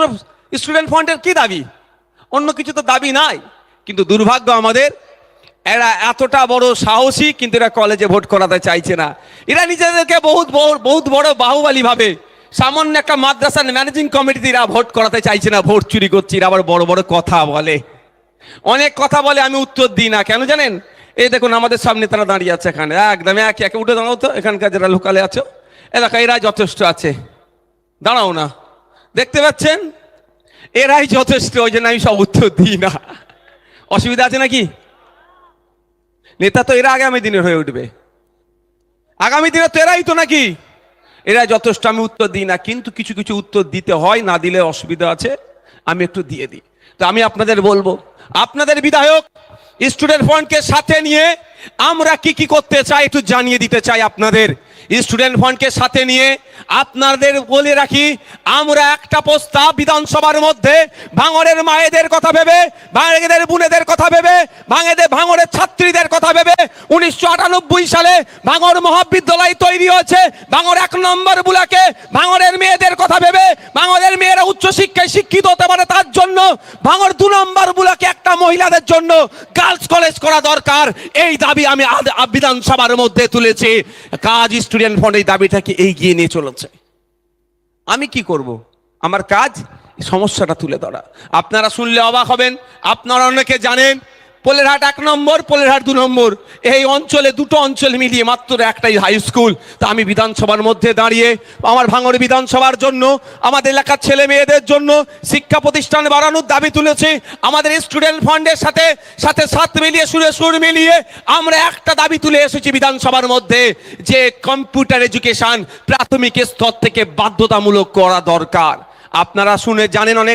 ছাত্র স্টুডেন্ট ফান্ডের কি দাবি? অন্য কিছু তো দাবি নাই। কিন্তু দুর্ভাগ্য আমাদের, এরা এতটা বড় সাহসী, কিন্তু এরা কলেজে ভোট করাতে চাইছে না। এরা নিজেদেরকে বহুত বড় বাহুবলী ভাবে। সামান্য একটা মাদ্রাসার ম্যানেজিং কমিটিতে এরা ভোট করাতে চাইছে না, ভোট চুরি করছে। এরা আবার বড় বড় কথা বলে, অনেক কথা বলে, আমি উত্তর দিই না। কেন জানেন? এই দেখুন আমাদের সামনে তারা দাঁড়িয়ে আছে এখানে, একদম একে একে উঠে দাঁড়াও তো। এখানকার যারা লোকালে আছো এলাকা, এরা যথেষ্ট আছে, দাঁড়াও না। দেখতে পাচ্ছেন, এরাই যথেষ্ট, ওই জন্য আমি সব উত্তর দিই না। অসুবিধা আছে নাকি? নেতা তো এরা আগামী দিনের হয়ে উঠবে, আগামী দিনে তো এরাই তো নাকি, এরা যথেষ্ট, আমি উত্তর দিই না। কিন্তু কিছু কিছু উত্তর দিতে হয়, না দিলে অসুবিধা আছে, আমি একটু দিয়ে দিই। তো আমি আপনাদের বলবো, আপনাদের বিধায়ক স্টুডেন্ট ফান্ডকে সাথে নিয়ে আমরা কি কি করতে চাই একটু জানিয়ে দিতে চাই আপনাদের। স্টুডেন্ট ফান্ডকে সাথে নিয়ে আপনাদের বলে রাখি, আমরা একটা প্রস্তাব বিধানসভার মধ্যে ভাঙড়ের মায়েদের কথা ভেবে, ভাঙড়ের বোনেদের কথা ভেবে, ভাঙড়ের ছাত্রীদের কথা ভেবে 1998 সালে ভাঙড় মহাবিদ্যালয় তৈরি হয়েছে। ভাঙড় 1 নম্বর ব্লকে ভাঙড়ের মেয়েদের কথা ভেবে, ভাঙড়ের মেয়েরা উচ্চশিক্ষায় শিক্ষিত হতে পারে তার জন্য ভাঙড় 2 নম্বর ব্লকে একটা মহিলাদের জন্য গার্লস কলেজ করা দরকার। এই দাবি আমি বিধানসভার মধ্যে তুলেছি। কাজ স্টুডেন্ট ফান্ড এই দাবিটাকে এগিয়ে নিয়ে চলেছে। আমি কি করব? আমার কাজ সমস্যাটা তুলে ধরা। আপনারা শুনলে অবাক হবেন, আপনারা অনেকে জানেন পোলেরহাট 1 নম্বর, পোলেরহাট 2 নম্বর, এই অঞ্চলে দুটো অঞ্চল মিলিয়ে মাত্র একটাই হাই স্কুল। তা আমি বিধানসভার মধ্যে দাঁড়িয়ে আমার ভাঙড় বিধানসভার জন্য, আমাদের এলাকার ছেলে মেয়েদের জন্য শিক্ষা প্রতিষ্ঠান বাড়ানোর দাবি তুলেছি। আমাদের স্টুডেন্ট ফান্ডের সাথে সাথে সাথ মিলিয়ে, সুর মিলিয়ে আমরা একটা দাবি তুলে এসেছি বিধানসভার মধ্যে, যে কম্পিউটার এডুকেশন প্রাথমিক স্তর থেকে বাধ্যতামূলক করা দরকার। আপনারা শুনে জানেন, অনেক